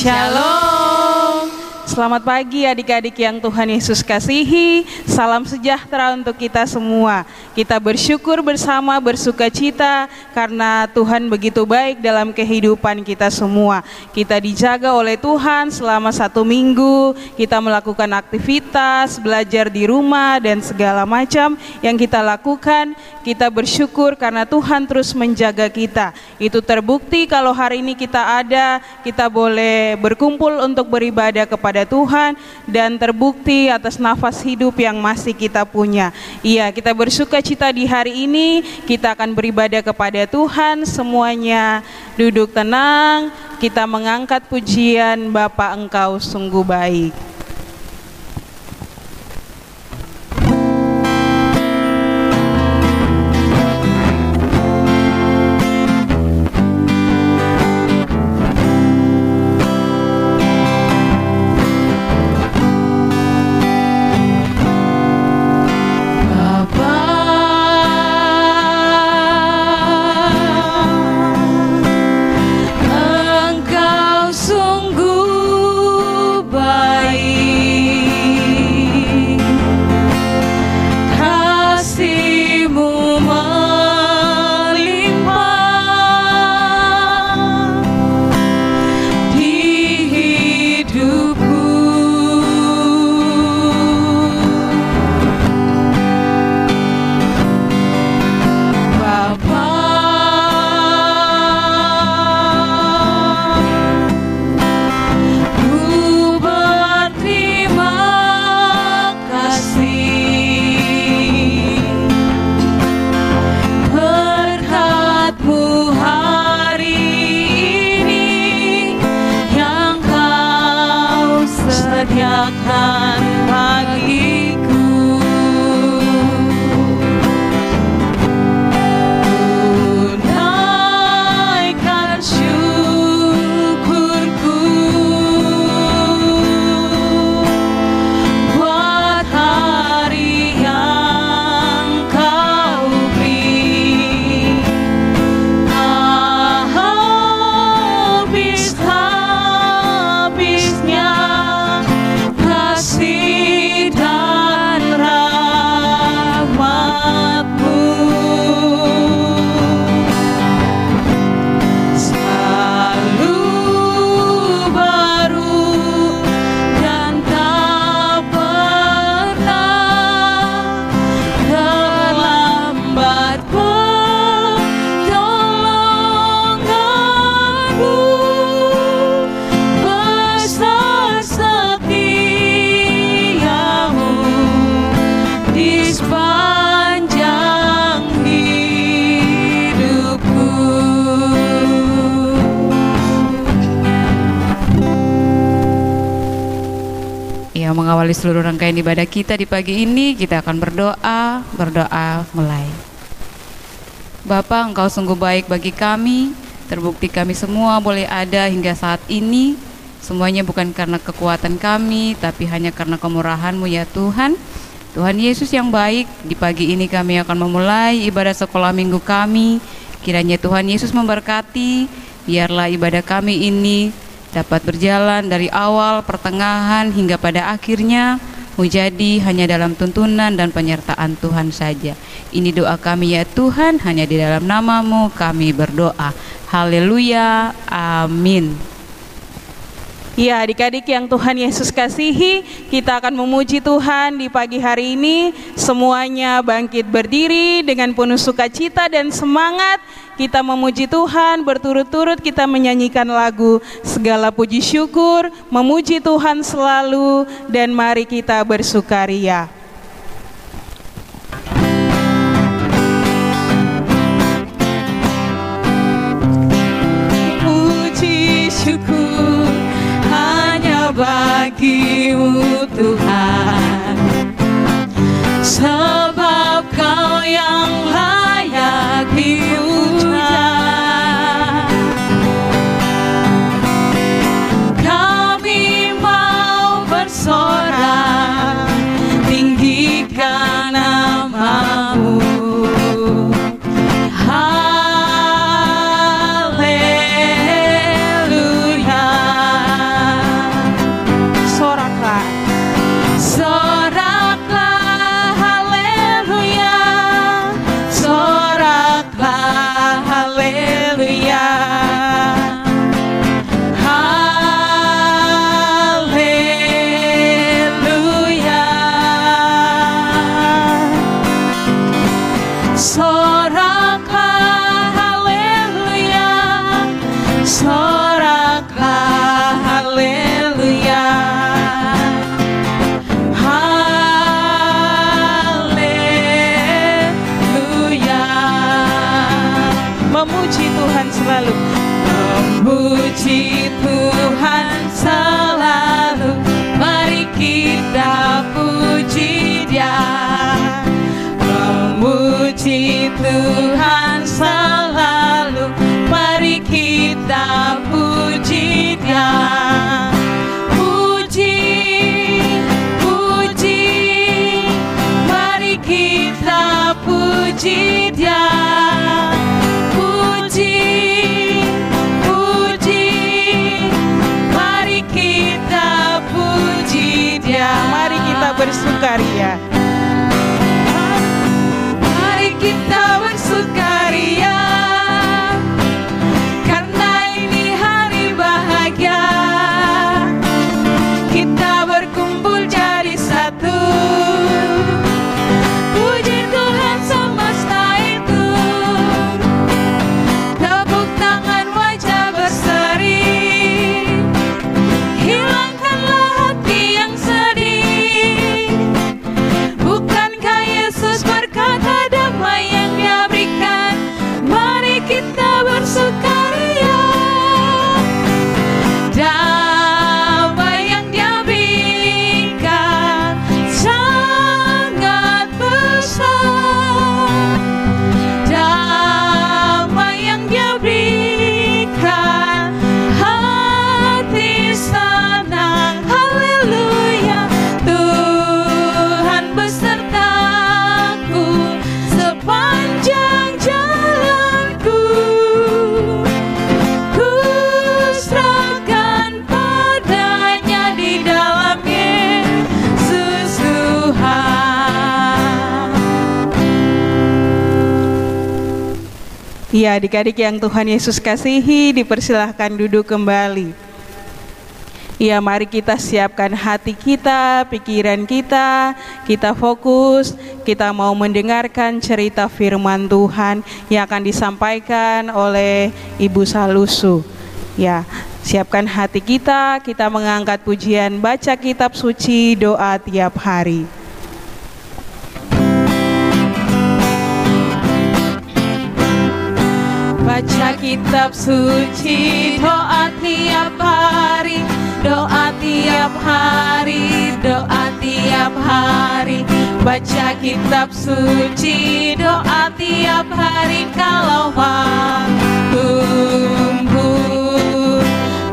Shalom. Selamat pagi adik-adik yang Tuhan Yesus kasihi. Salam sejahtera untuk kita semua. Kita bersyukur bersama, bersuka cita karena Tuhan begitu baik dalam kehidupan kita semua. Kita dijaga oleh Tuhan selama 1 minggu. Kita melakukan aktivitas, belajar di rumah dan segala macam yang kita lakukan. Kita bersyukur karena Tuhan terus menjaga kita. Itu terbukti kalau hari ini kita ada, kita boleh berkumpul untuk beribadah kepada Tuhan, dan terbukti atas nafas hidup yang masih kita punya. Iya, kita bersuka cita di hari ini, kita akan beribadah kepada Tuhan. Semuanya duduk tenang, kita mengangkat pujian Bapa Engkau sungguh baik. Mengawali seluruh rangkaian ibadah kita di pagi ini, kita akan berdoa mulai. Bapa, Engkau sungguh baik bagi kami. Terbukti kami semua boleh ada hingga saat ini. Semuanya bukan karena kekuatan kami, tapi hanya karena kemurahan-Mu ya Tuhan. Tuhan Yesus yang baik, di pagi ini kami akan memulai ibadah sekolah minggu kami. Kiranya Tuhan Yesus memberkati, biarlah ibadah kami ini dapat berjalan dari awal, pertengahan, hingga pada akhirnya menjadi hanya dalam tuntunan dan penyertaan Tuhan saja. Ini doa kami ya Tuhan, hanya di dalam nama-Mu kami berdoa. Haleluya, amin. Ya, adik-adik yang Tuhan Yesus kasihi, kita akan memuji Tuhan di pagi hari ini. Semuanya bangkit berdiri dengan penuh sukacita dan semangat. kita memuji Tuhan, berturut-turut kita menyanyikan lagu segala puji syukur, memuji Tuhan selalu, dan mari kita bersukaria. Puji syukur hanya bagi-Mu Tuhan, sebab Kau yang layak dipuja. Kami mau bersorak, tinggikan nama-Mu. Haleluya. Soraklah, soraklah, haleluya. Soraklah, haleluya. Haleluya. Soraklah, haleluya. Soraklah, haleluya. Haleluya. Memuji Tuhan selalu. Memuji Tuhan selalu. Mari kita puji Dia. Memuji Tuhan selalu. Mari kita puji Dia. Puji, puji, mari kita puji Dia. Puji, puji, mari kita puji Dia. Mari kita bersukaria. Mari kita bersukaria, karena ini hari bahagia. Kita berkumpul jadi satu. Puji Tuhan semesta itu. Tepuk tangan, wajah berseri. Hilangkanlah hati yang sedih. Bukankah Yesus berkata damai yang Dia berikan? Mari kita bersukaria. Damai yang Dia berikan sangat besar. Damai yang Dia berikan, hati senang. Haleluya. Tuhan besertaku sepanjang jalanku. Ku serahkan padanya di dalam Yesus Tuhan. Ya, adik-adik yang Tuhan Yesus kasihi, dipersilahkan duduk kembali. Ya, mari kita siapkan hati kita, pikiran kita, kita fokus, kita mau mendengarkan cerita firman Tuhan yang akan disampaikan oleh Ibu Salusu. Ya, siapkan hati kita, kita mengangkat pujian, baca kitab suci, doa tiap hari. Baca kitab suci, doa tiap hari, doa tiap hari, doa tiap hari. Baca kitab suci, doa tiap hari. Kalau mau tumbuh,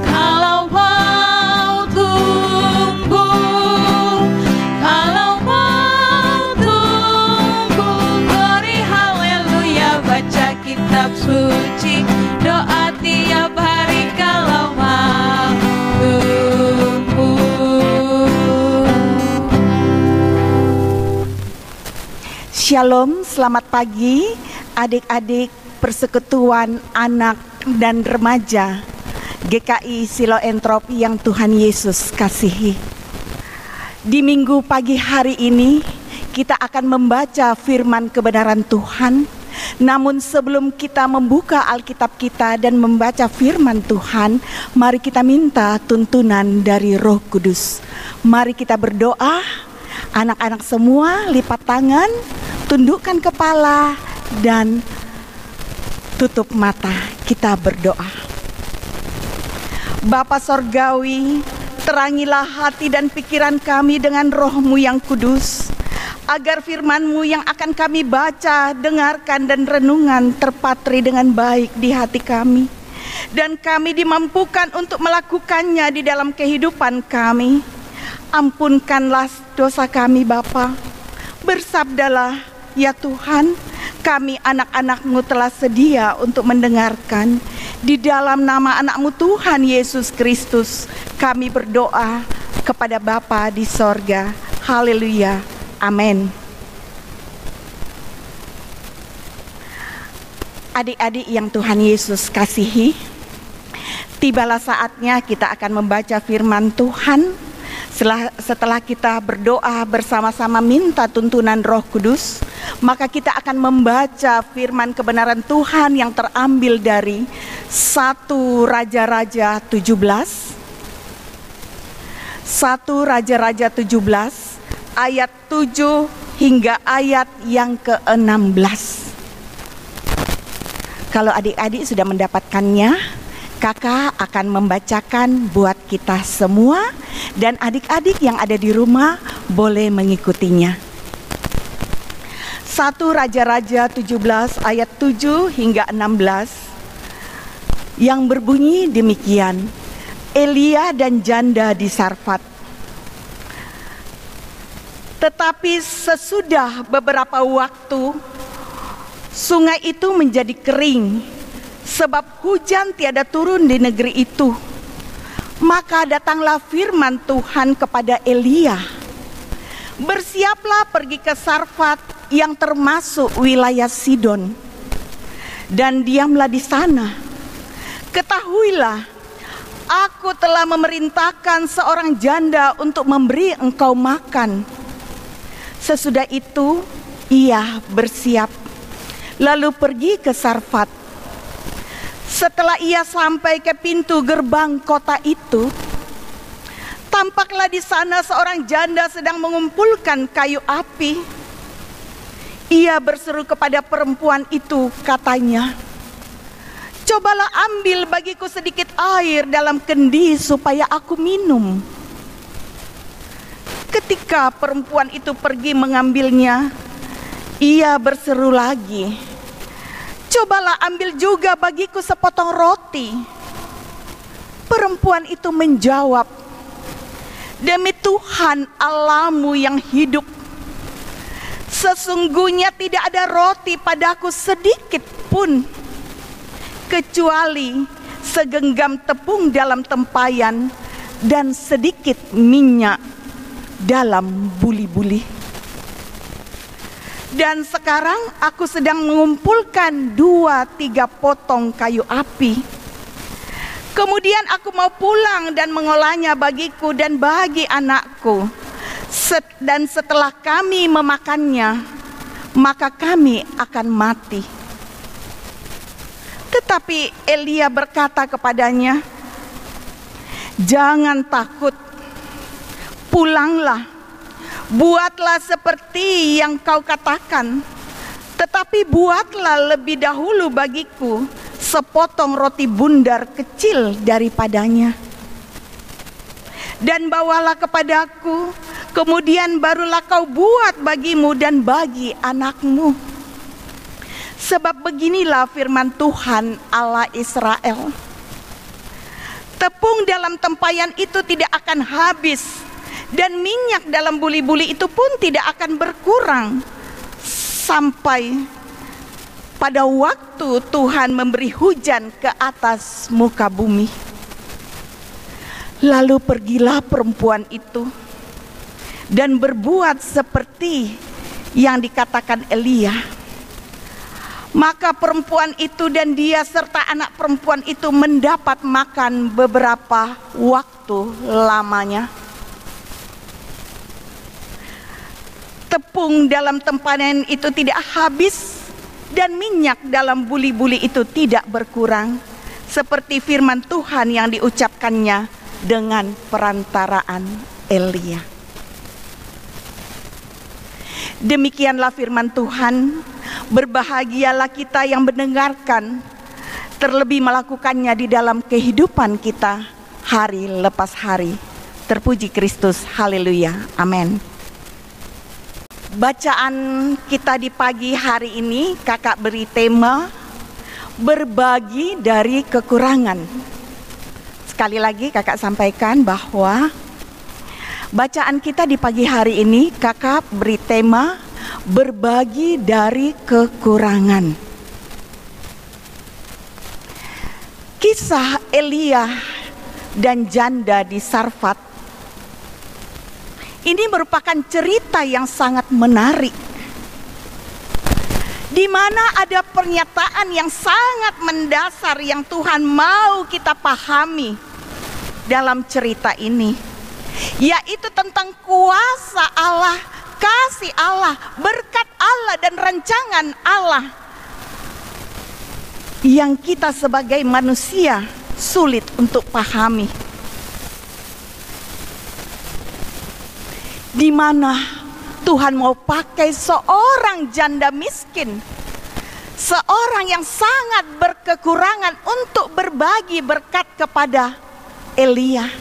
kalau mau tumbuh, kalau mau tumbuh, glory haleluya. Baca kitab suci, doa tiap hari. Kalau mau tumbuh. Shalom, selamat pagi adik-adik persekutuan anak dan remaja GKI Siloentropi yang Tuhan Yesus kasihi. Di minggu pagi hari ini kita akan membaca firman kebenaran Tuhan Namun sebelum kita membuka Alkitab kita dan membaca firman Tuhan, mari kita minta tuntunan dari Roh Kudus. Mari kita berdoa. Anak-anak semua lipat tangan, tundukkan kepala, dan tutup mata. Kita berdoa. Bapa Sorgawi, terangilah hati dan pikiran kami dengan Roh-Mu yang kudus, agar firman-Mu yang akan kami baca, dengarkan, dan renungan terpatri dengan baik di hati kami, dan kami dimampukan untuk melakukannya di dalam kehidupan kami. Ampunkanlah dosa kami Bapa. Bersabdalah ya Tuhan, kami anak-anak-Mu telah sedia untuk mendengarkan. Di dalam nama anak-Mu Tuhan Yesus Kristus, kami berdoa kepada Bapa di sorga. Haleluya. Amin. Adik-adik yang Tuhan Yesus kasihi, tibalah saatnya kita akan membaca firman Tuhan. Setelah kita berdoa bersama-sama minta tuntunan Roh Kudus, maka kita akan membaca firman kebenaran Tuhan yang terambil dari 1 Raja-Raja 17. 1 Raja-Raja 17 ayat 7 hingga ayat yang ke-16. Kalau adik-adik sudah mendapatkannya, kakak akan membacakan buat kita semua, dan adik-adik yang ada di rumah boleh mengikutinya. 1 Raja-Raja 17 ayat 7 hingga 16 yang berbunyi demikian. Elia dan janda di Sarfat. Tetapi sesudah beberapa waktu, sungai itu menjadi kering, sebab hujan tiada turun di negeri itu. Maka datanglah firman Tuhan kepada Elia, bersiaplah pergi ke Sarfat yang termasuk wilayah Sidon, dan diamlah di sana. Ketahuilah, aku telah memerintahkan seorang janda untuk memberi engkau makan. Sesudah itu ia bersiap, lalu pergi ke Sarfat. Setelah ia sampai ke pintu gerbang kota itu, tampaklah di sana seorang janda sedang mengumpulkan kayu api. Ia berseru kepada perempuan itu, katanya, "Cobalah ambil bagiku sedikit air dalam kendi supaya aku minum." Ketika perempuan itu pergi mengambilnya, ia berseru lagi, "Cobalah ambil juga bagiku sepotong roti." Perempuan itu menjawab, "Demi Tuhan Allahmu yang hidup, sesungguhnya tidak ada roti padaku sedikit pun, kecuali segenggam tepung dalam tempayan dan sedikit minyak dalam buli-buli. Dan sekarang aku sedang mengumpulkan 2-3 potong kayu api. Kemudian aku mau pulang dan mengolahnya bagiku dan bagi anakku. Dan setelah kami memakannya, maka kami akan mati." Tetapi Elia berkata kepadanya, "Jangan takut, pulanglah. Buatlah seperti yang kau katakan, tetapi buatlah lebih dahulu bagiku sepotong roti bundar kecil daripadanya. Dan bawalah kepadaku, kemudian barulah kau buat bagimu dan bagi anakmu. Sebab beginilah firman Tuhan Allah Israel, tepung dalam tempayan itu tidak akan habis, dan minyak dalam buli-buli itu pun tidak akan berkurang, sampai pada waktu Tuhan memberi hujan ke atas muka bumi." Lalu pergilah perempuan itu dan berbuat seperti yang dikatakan Elia. Maka perempuan itu dan dia serta anak perempuan itu mendapat makan beberapa waktu lamanya. Tepung dalam tempayan itu tidak habis, dan minyak dalam buli-buli itu tidak berkurang, seperti firman Tuhan yang diucapkannya dengan perantaraan Elia. Demikianlah firman Tuhan. Berbahagialah kita yang mendengarkan, terlebih melakukannya di dalam kehidupan kita hari lepas hari. Terpuji Kristus, haleluya, amin. Bacaan kita di pagi hari ini, kakak beri tema berbagi dari kekurangan. Sekali lagi kakak sampaikan bahwa bacaan kita di pagi hari ini, kakak beri tema berbagi dari kekurangan. Kisah Elia dan janda di Sarfat ini merupakan cerita yang sangat menarik, di mana ada pernyataan yang sangat mendasar yang Tuhan mau kita pahami dalam cerita ini, yaitu tentang kuasa Allah, kasih Allah, berkat Allah dan rancangan Allah yang kita sebagai manusia sulit untuk pahami. Di mana Tuhan mau pakai seorang janda miskin, seorang yang sangat berkekurangan untuk berbagi berkat kepada Elia.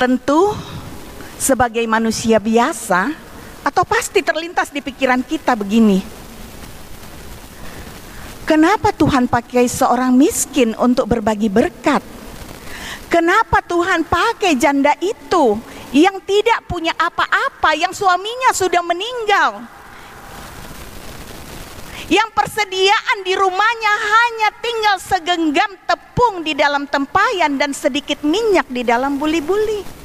Tentu sebagai manusia biasa, atau pasti terlintas di pikiran kita begini, kenapa Tuhan pakai seorang miskin untuk berbagi berkat? Kenapa Tuhan pakai janda itu yang tidak punya apa-apa, yang suaminya sudah meninggal, yang persediaan di rumahnya hanya tinggal segenggam tepung di dalam tempayan dan sedikit minyak di dalam buli-buli?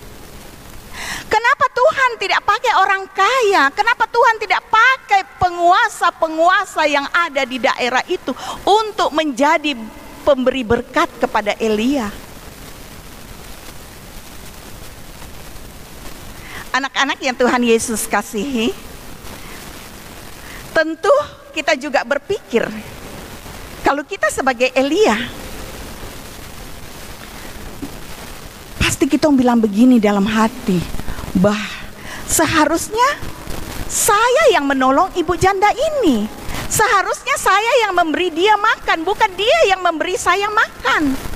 Kenapa Tuhan tidak pakai orang kaya? Kenapa Tuhan tidak pakai penguasa-penguasa yang ada di daerah itu untuk menjadi pemberi berkat kepada Elia? Anak-anak yang Tuhan Yesus kasihi, tentu kita juga berpikir, kalau kita sebagai Elia, pasti kita bilang begini dalam hati, seharusnya saya yang menolong ibu janda ini, seharusnya saya yang memberi dia makan, bukan dia yang memberi saya makan.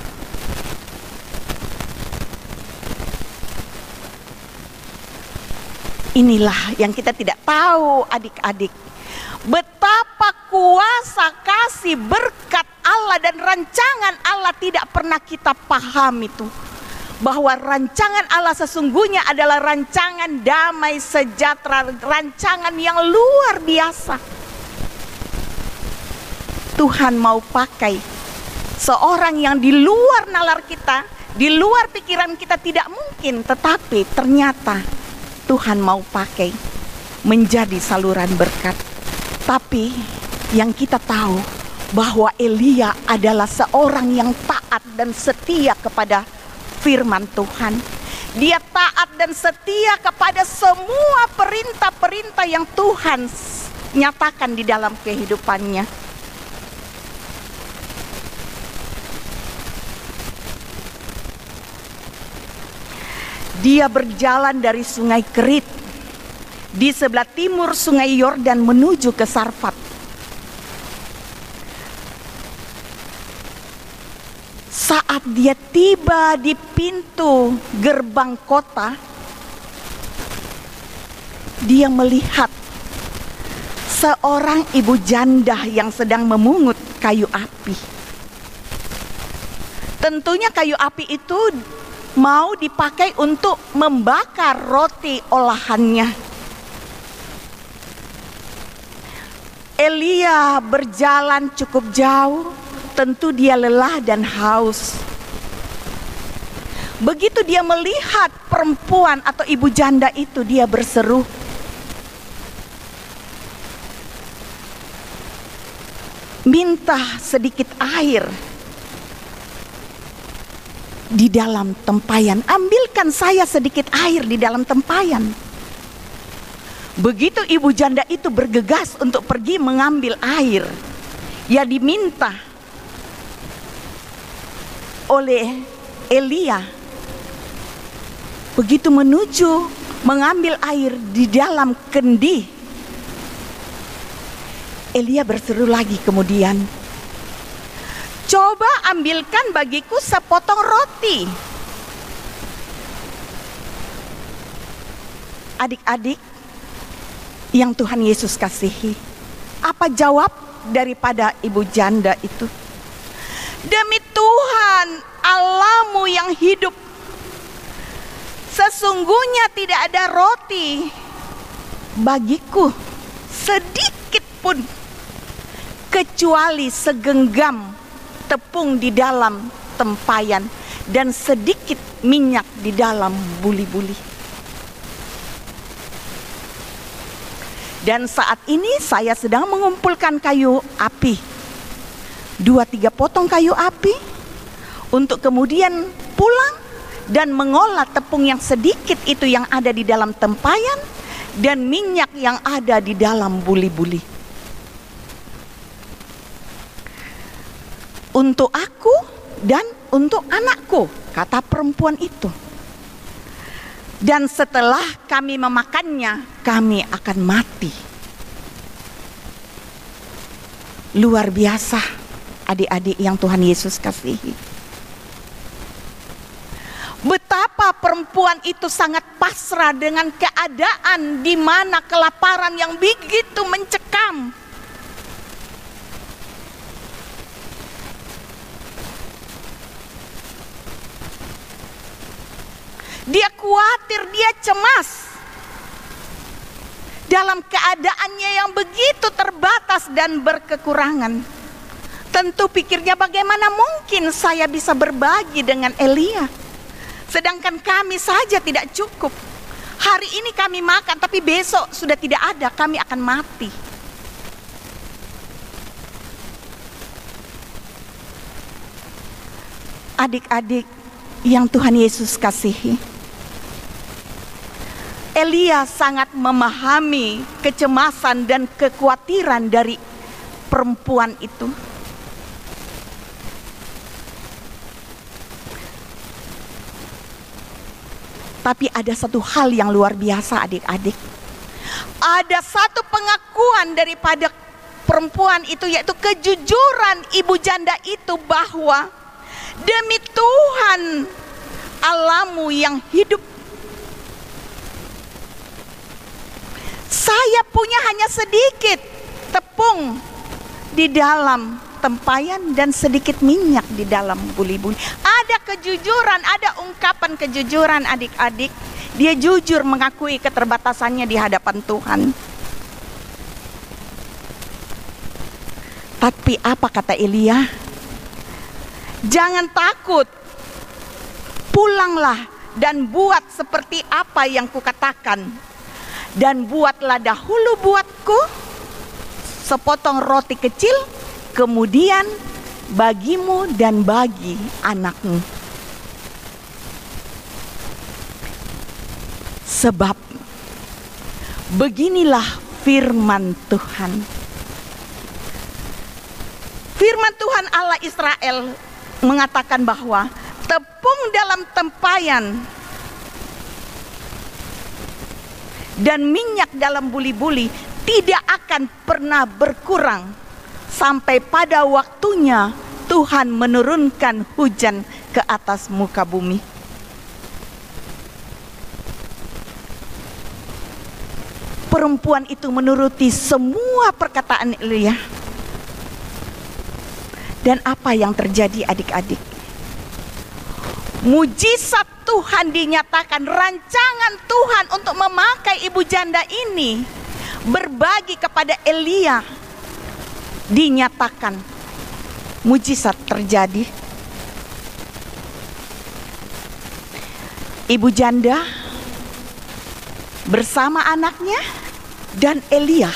Inilah yang kita tidak tahu, adik-adik, betapa kuasa kasih berkat Allah dan rancangan Allah tidak pernah kita paham itu. Bahwa rancangan Allah sesungguhnya adalah rancangan damai sejahtera, rancangan yang luar biasa. Tuhan mau pakai seorang yang di luar nalar kita, di luar pikiran kita tidak mungkin, tetapi ternyata Tuhan mau pakai menjadi saluran berkat. Tapi yang kita tahu bahwa Elia adalah seorang yang taat dan setia kepada firman Tuhan. Dia taat dan setia kepada semua perintah-perintah yang Tuhan nyatakan di dalam kehidupannya. Dia berjalan dari sungai Kerit di sebelah timur sungai Yordan menuju ke Sarfat. Saat dia tiba di pintu gerbang kota, dia melihat seorang ibu janda yang sedang memungut kayu api. Tentunya kayu api itu mau dipakai untuk membakar roti olahannya. Elia berjalan cukup jauh, tentu dia lelah dan haus. Begitu dia melihat perempuan atau ibu janda itu, dia berseru, minta sedikit air di dalam tempayan, ambilkan saya sedikit air di dalam tempayan. Begitu ibu janda itu bergegas untuk pergi mengambil air, ia diminta oleh Elia. Begitu menuju mengambil air di dalam kendi, Elia berseru lagi kemudian, "Coba ambilkan bagiku sepotong roti." Adik-adik yang Tuhan Yesus kasihi, apa jawab daripada ibu janda itu? "Demi Tuhan Allahmu yang hidup, sesungguhnya tidak ada roti bagiku sedikit pun, kecuali segenggam tepung di dalam tempayan dan sedikit minyak di dalam buli-buli. Dan saat ini saya sedang mengumpulkan kayu api, 2-3 potong kayu api, untuk kemudian pulang dan mengolah tepung yang sedikit itu yang ada di dalam tempayan dan minyak yang ada di dalam buli-buli. Untuk aku dan untuk anakku," kata perempuan itu. "Dan setelah kami memakannya, kami akan mati." Luar biasa, adik-adik yang Tuhan Yesus kasihi. Betapa perempuan itu sangat pasrah dengan keadaan di mana kelaparan yang begitu mencekam. Dia khawatir, dia cemas dalam keadaannya yang begitu terbatas dan berkekurangan. Tentu pikirnya, bagaimana mungkin saya bisa berbagi dengan Elia, sedangkan kami saja tidak cukup. Hari ini kami makan, tapi besok sudah tidak ada, kami akan mati. Adik-adik yang Tuhan Yesus kasihi, Elia sangat memahami kecemasan dan kekhawatiran dari perempuan itu. Tapi ada satu hal yang luar biasa, adik-adik. Ada satu pengakuan daripada perempuan itu, yaitu kejujuran ibu janda itu, bahwa demi Tuhan Allahmu yang hidup, saya punya hanya sedikit tepung di dalam tempayan dan sedikit minyak di dalam buli-buli. Ada kejujuran, ada ungkapan kejujuran, adik-adik. Dia jujur mengakui keterbatasannya di hadapan Tuhan. Tapi apa kata Elia? "Jangan takut, pulanglah dan buat seperti apa yang kukatakan. Dan buatlah dahulu buatku sepotong roti kecil, kemudian bagimu dan bagi anakmu. Sebab beginilah firman Tuhan." Firman Tuhan Allah Israel mengatakan bahwa tepung dalam tempayan dan minyak dalam buli-buli tidak akan pernah berkurang sampai pada waktunya Tuhan menurunkan hujan ke atas muka bumi. Perempuan itu menuruti semua perkataan Elia. Dan apa yang terjadi, adik-adik? Mujizat Tuhan dinyatakan, rancangan Tuhan untuk memakai ibu janda ini berbagi kepada Elia dinyatakan. Mujizat terjadi. Ibu janda bersama anaknya dan Elia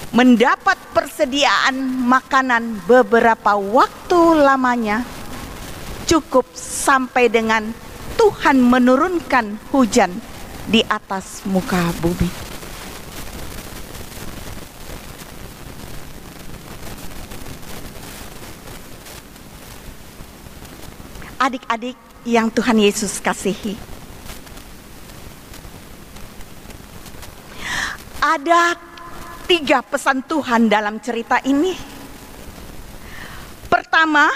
mendapat persediaan makanan beberapa waktu lamanya, cukup sampai dengan Tuhan menurunkan hujan di atas muka bumi. Adik-adik yang Tuhan Yesus kasihi, ada 3 pesan Tuhan dalam cerita ini. Pertama,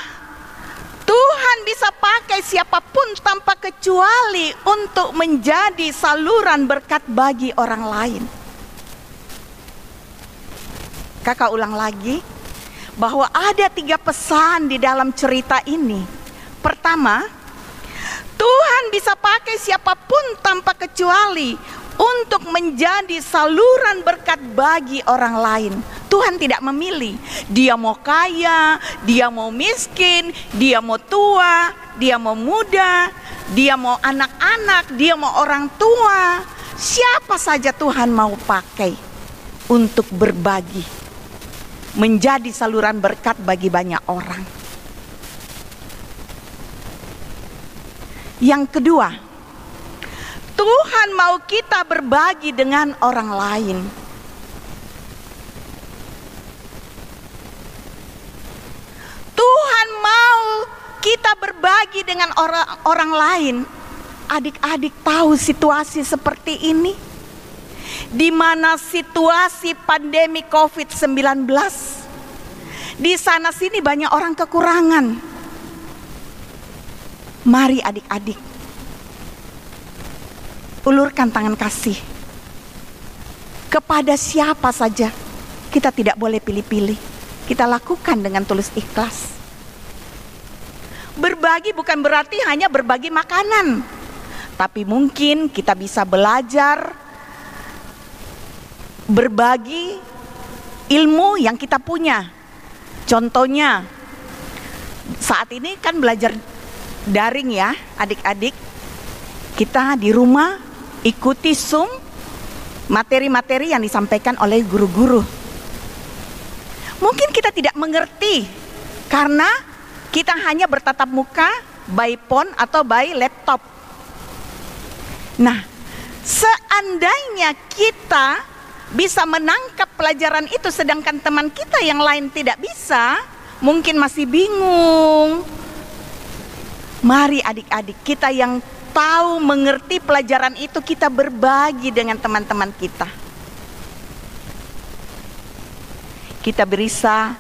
Tuhan bisa pakai siapapun tanpa kecuali untuk menjadi saluran berkat bagi orang lain. Kakak ulang lagi, bahwa ada 3 pesan di dalam cerita ini. Pertama, Tuhan bisa pakai siapapun tanpa kecuali untuk menjadi saluran berkat bagi orang lain. Tuhan tidak memilih, dia mau kaya, dia mau miskin, dia mau tua, dia mau muda, dia mau anak-anak, dia mau orang tua. Siapa saja Tuhan mau pakai untuk berbagi, menjadi saluran berkat bagi banyak orang. Yang kedua, Tuhan mau kita berbagi dengan orang lain. Tuhan mau kita berbagi dengan orang lain. Adik-adik tahu situasi seperti ini, di mana situasi pandemi COVID-19, di sana sini banyak orang kekurangan. Mari adik-adik, ulurkan tangan kasih kepada siapa saja. Kita tidak boleh pilih-pilih. Kita lakukan dengan tulus ikhlas. Berbagi bukan berarti hanya berbagi makanan, tapi mungkin kita bisa belajar berbagi ilmu yang kita punya. Contohnya, saat ini kan belajar daring ya adik-adik. Kita di rumah ikuti Zoom materi-materi yang disampaikan oleh guru-guru. Mungkin kita tidak mengerti karena kita hanya bertatap muka by phone atau by laptop. Nah, seandainya kita bisa menangkap pelajaran itu sedangkan teman kita yang lain tidak bisa, mungkin masih bingung. Mari adik-adik, kita yang tahu mengerti pelajaran itu, kita berbagi dengan teman-teman kita. Kita bisa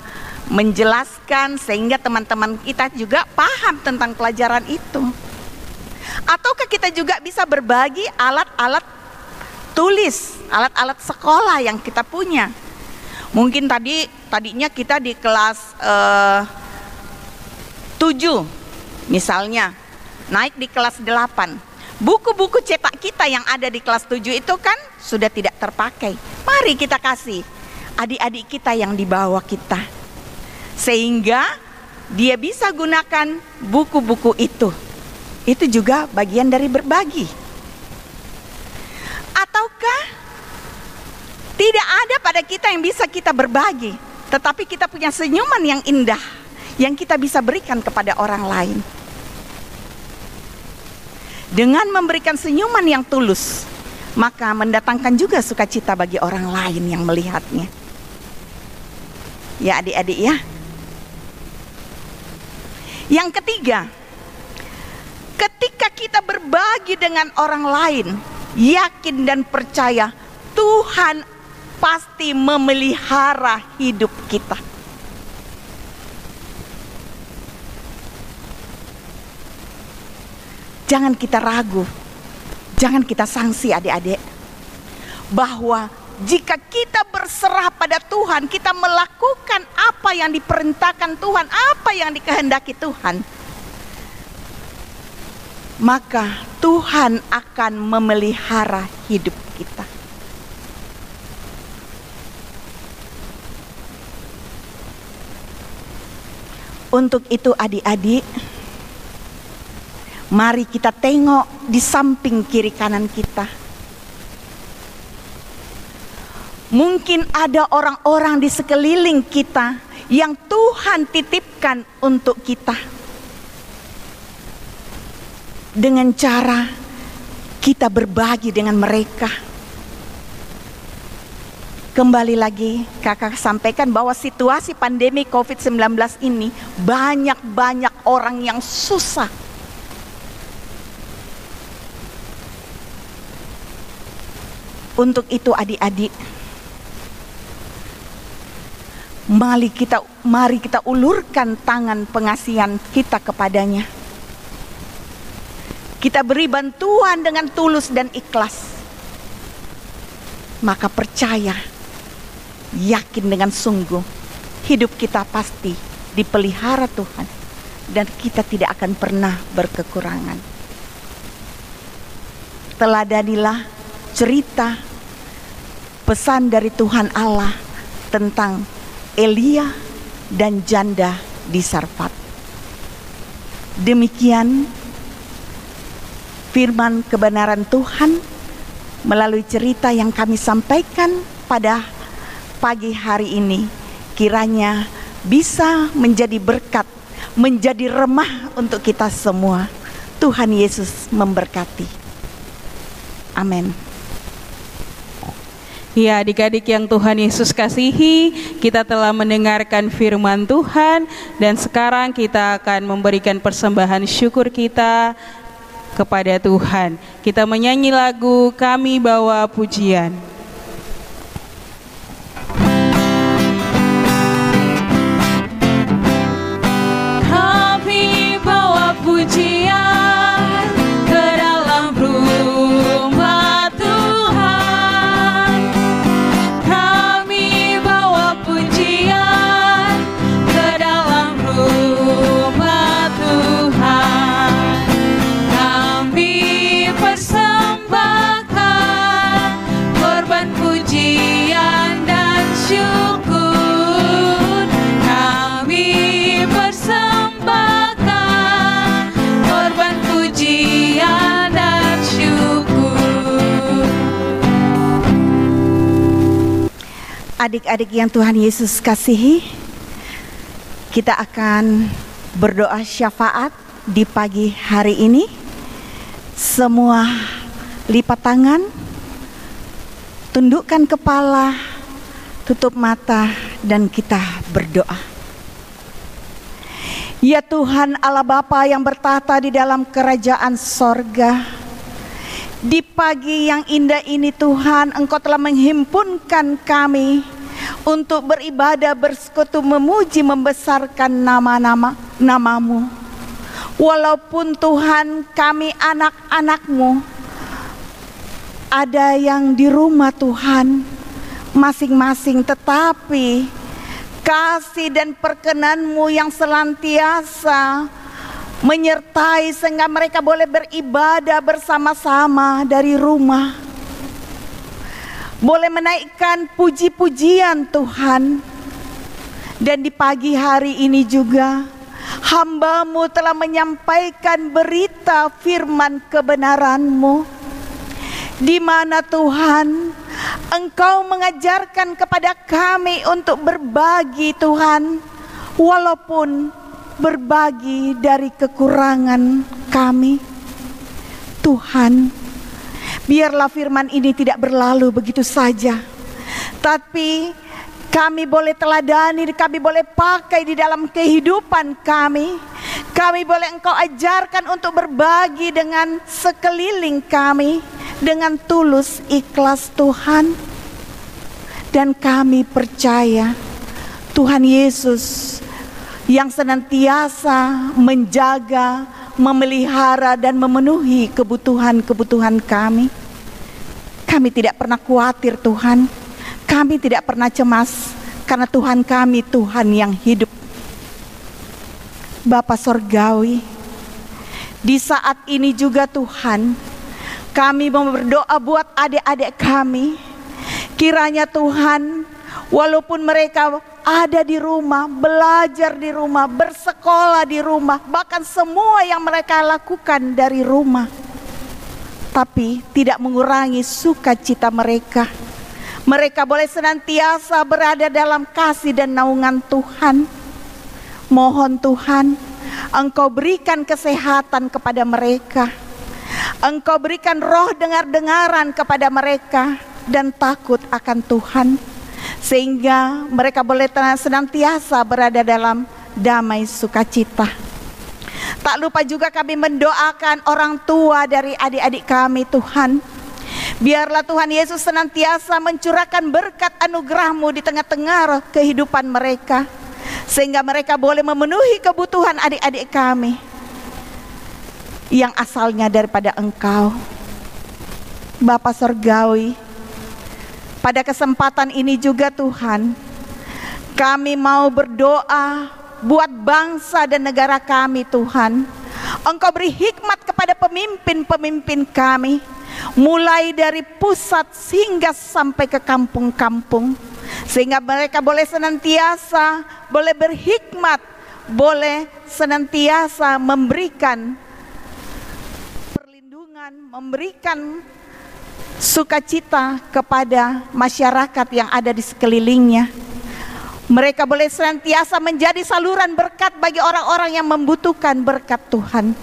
menjelaskan sehingga teman-teman kita juga paham tentang pelajaran itu. Ataukah kita juga bisa berbagi alat-alat tulis, alat-alat sekolah yang kita punya. Mungkin tadinya kita di kelas 7 misalnya, naik di kelas 8. Buku-buku cetak kita yang ada di kelas 7 itu kan sudah tidak terpakai. Mari kita kasih adik-adik kita yang di bawah kita, sehingga dia bisa gunakan buku-buku itu. Itu juga bagian dari berbagi. Ataukah tidak ada pada kita yang bisa kita berbagi, tetapi kita punya senyuman yang indah yang kita bisa berikan kepada orang lain. Dengan memberikan senyuman yang tulus, maka mendatangkan juga sukacita bagi orang lain yang melihatnya. Ya adik-adik ya. Yang ketiga, ketika kita berbagi dengan orang lain, yakin dan percaya Tuhan pasti memelihara hidup kita. Jangan kita ragu, jangan kita sangsi adik-adik, bahwa jika kita berserah pada Tuhan, kita melakukan apa yang diperintahkan Tuhan, apa yang dikehendaki Tuhan, maka Tuhan akan memelihara hidup kita. Untuk itu adik-adik, mari kita tengok di samping kiri kanan kita. Mungkin ada orang-orang di sekeliling kita yang Tuhan titipkan untuk kita. Dengan cara kita berbagi dengan mereka. Kembali lagi kakak sampaikan bahwa situasi pandemi COVID-19 ini banyak orang yang susah. Untuk itu adik-adik, mari kita ulurkan tangan pengasihan kita kepadanya. Kita beri bantuan dengan tulus dan ikhlas. Maka percaya, yakin dengan sungguh, hidup kita pasti dipelihara Tuhan dan kita tidak akan pernah berkekurangan. Teladanilah cerita pesan dari Tuhan Allah tentang Elia dan janda di Sarfat. Demikian firman kebenaran Tuhan melalui cerita yang kami sampaikan pada pagi hari ini. Kiranya bisa menjadi berkat, menjadi remah untuk kita semua. Tuhan Yesus memberkati. Amin. Ya, adik-adik yang Tuhan Yesus kasihi, kita telah mendengarkan firman Tuhan dan sekarang kita akan memberikan persembahan syukur kita kepada Tuhan. Kita menyanyi lagu Kami Bawa Pujian. Kami bawa pujian ke dalam rumah Tuhan. Kami bawa pujian ke dalam rumah Tuhan. Kami persembahkan korban pujian dan syukur. Kami persembahkan korban pujian dan syukur. Adik-adik yang Tuhan Yesus kasihi, kita akan berdoa syafaat di pagi hari ini. Semua lipat tangan, tundukkan kepala, tutup mata, dan kita berdoa. Ya Tuhan Allah Bapa yang bertahta di dalam kerajaan sorga, di pagi yang indah ini Tuhan, Engkau telah menghimpunkan kami untuk beribadah, bersekutu, memuji, membesarkan nama-Mu. Walaupun Tuhan kami anak-anak-Mu, ada yang di rumah Tuhan masing-masing, tetapi kasih dan perkenan-Mu yang senantiasa menyertai sehingga mereka boleh beribadah bersama-sama dari rumah, boleh menaikkan puji-pujian Tuhan. Dan di pagi hari ini juga hamba-Mu telah menyampaikan berita firman kebenaran-Mu, di mana Tuhan Engkau mengajarkan kepada kami untuk berbagi Tuhan, walaupun berbagi dari kekurangan kami. Tuhan, biarlah firman ini tidak berlalu begitu saja, tapi kami boleh teladani, kami boleh pakai di dalam kehidupan kami. Kami boleh Engkau ajarkan untuk berbagi dengan sekeliling kami dengan tulus ikhlas Tuhan. Dan kami percaya Tuhan Yesus yang senantiasa menjaga, memelihara dan memenuhi kebutuhan-kebutuhan kami. Kami tidak pernah khawatir Tuhan, kami tidak pernah cemas, karena Tuhan kami Tuhan yang hidup. Bapa Sorgawi, di saat ini juga Tuhan, kami mau berdoa buat adik-adik kami. Kiranya Tuhan, walaupun mereka ada di rumah, belajar di rumah, bersekolah di rumah, bahkan semua yang mereka lakukan dari rumah, tapi tidak mengurangi sukacita mereka. Mereka boleh senantiasa berada dalam kasih dan naungan Tuhan. Mohon Tuhan, Engkau berikan kesehatan kepada mereka. Engkau berikan roh dengar-dengaran kepada mereka dan takut akan Tuhan, sehingga mereka boleh senantiasa berada dalam damai sukacita. Tak lupa juga kami mendoakan orang tua dari adik-adik kami Tuhan. Biarlah Tuhan Yesus senantiasa mencurahkan berkat anugerah-Mu di tengah-tengah kehidupan mereka, sehingga mereka boleh memenuhi kebutuhan adik-adik kami yang asalnya daripada Engkau. Bapa Surgawi, pada kesempatan ini juga Tuhan, kami mau berdoa buat bangsa dan negara kami Tuhan. Engkau beri hikmat kepada pemimpin-pemimpin kami, mulai dari pusat hingga sampai ke kampung-kampung, sehingga mereka boleh senantiasa boleh berhikmat, boleh senantiasa memberikan perlindungan, memberikan sukacita kepada masyarakat yang ada di sekelilingnya. Mereka boleh senantiasa menjadi saluran berkat bagi orang-orang yang membutuhkan berkat Tuhan.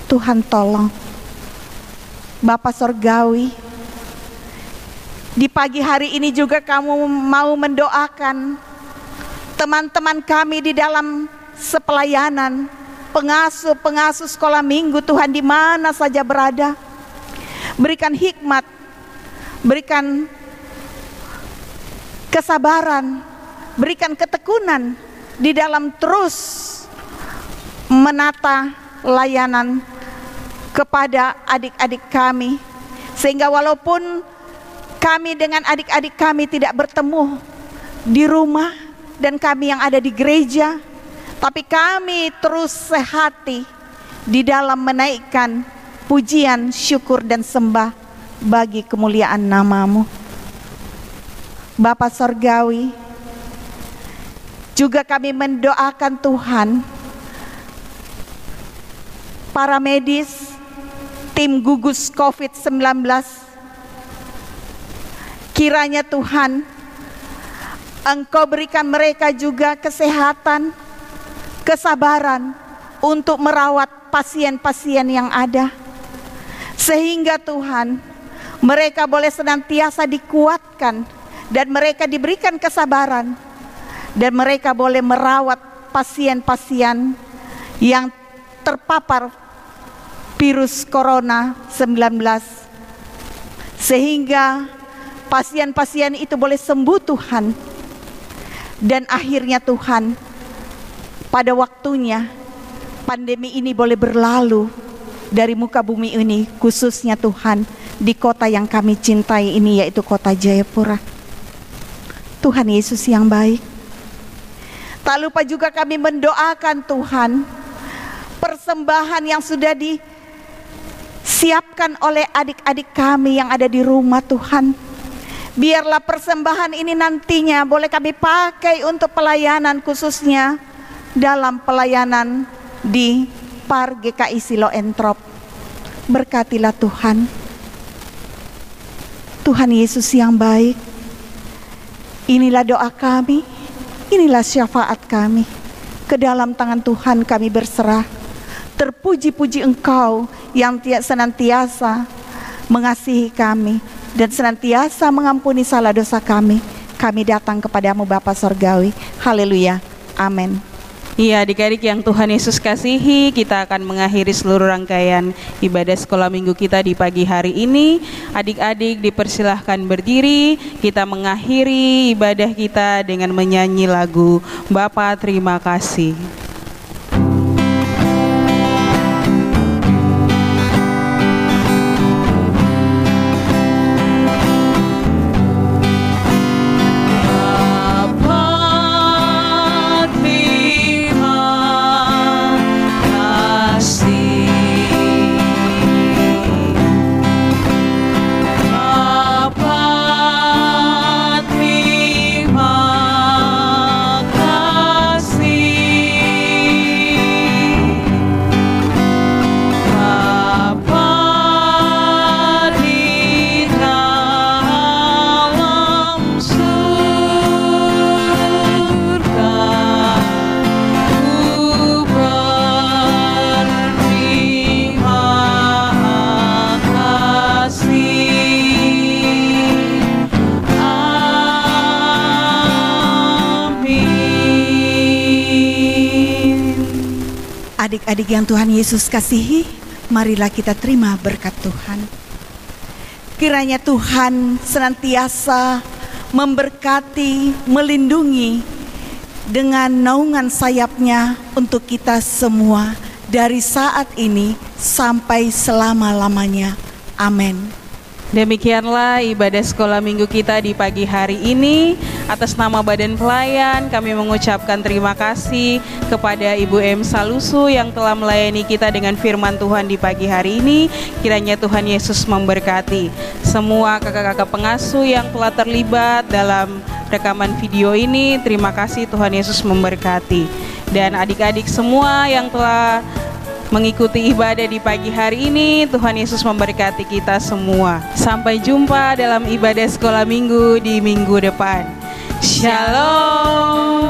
Tuhan tolong. Bapa Surgawi, di pagi hari ini juga kamu mau mendoakan teman-teman kami di dalam sepelayanan, pengasuh sekolah minggu Tuhan, di mana saja berada. Berikan hikmat, berikan kesabaran, berikan ketekunan di dalam terus menata layanan kepada adik-adik kami, sehingga walaupun kami dengan adik-adik kami tidak bertemu di rumah dan kami yang ada di gereja, tapi kami terus sehati di dalam menaikkan pujian, syukur dan sembah bagi kemuliaan nama-Mu. Bapa Surgawi, juga kami mendoakan Tuhan para medis, tim gugus COVID-19, kiranya Tuhan Engkau berikan mereka juga kesehatan, kesabaran untuk merawat pasien-pasien yang ada, sehingga Tuhan mereka boleh senantiasa dikuatkan dan mereka diberikan kesabaran, dan mereka boleh merawat pasien-pasien yang terpapar virus corona 19, sehingga pasien-pasien itu boleh sembuh Tuhan. Dan akhirnya Tuhan, pada waktunya pandemi ini boleh berlalu dari muka bumi ini, khususnya Tuhan di kota yang kami cintai ini, yaitu kota Jayapura. Tuhan Yesus yang baik, tak lupa juga kami mendoakan Tuhan persembahan yang sudah disiapkan oleh adik-adik kami yang ada di rumah Tuhan. Biarlah persembahan ini nantinya boleh kami pakai untuk pelayanan, khususnya dalam pelayanan di PAR GKI Silo Entrop. Berkatilah Tuhan. Tuhan Yesus yang baik, inilah doa kami, inilah syafaat kami. Ke dalam tangan Tuhan kami berserah. Terpuji-puji Engkau yang senantiasa mengasihi kami dan senantiasa mengampuni salah dosa kami. Kami datang kepadamu Bapa Surgawi. Haleluya. Amin. Iya, adik-adik yang Tuhan Yesus kasihi, kita akan mengakhiri seluruh rangkaian ibadah sekolah minggu kita di pagi hari ini. Adik-adik dipersilahkan berdiri, kita mengakhiri ibadah kita dengan menyanyi lagu Bapa Terima Kasih. Terima kasih. Adik-adik yang Tuhan Yesus kasihi, marilah kita terima berkat Tuhan. Kiranya Tuhan senantiasa memberkati, melindungi dengan naungan sayap-Nya untuk kita semua dari saat ini sampai selama-lamanya. Amin. Demikianlah ibadah sekolah minggu kita di pagi hari ini. Atas nama Badan Pelayan, kami mengucapkan terima kasih kepada Ibu M. Salusu yang telah melayani kita dengan firman Tuhan di pagi hari ini. Kiranya Tuhan Yesus memberkati semua kakak-kakak pengasuh yang telah terlibat dalam rekaman video ini. Terima kasih, Tuhan Yesus memberkati. Dan adik-adik semua yang telah mengikuti ibadah di pagi hari ini, Tuhan Yesus memberkati kita semua. Sampai jumpa dalam ibadah sekolah minggu di minggu depan. Shalom.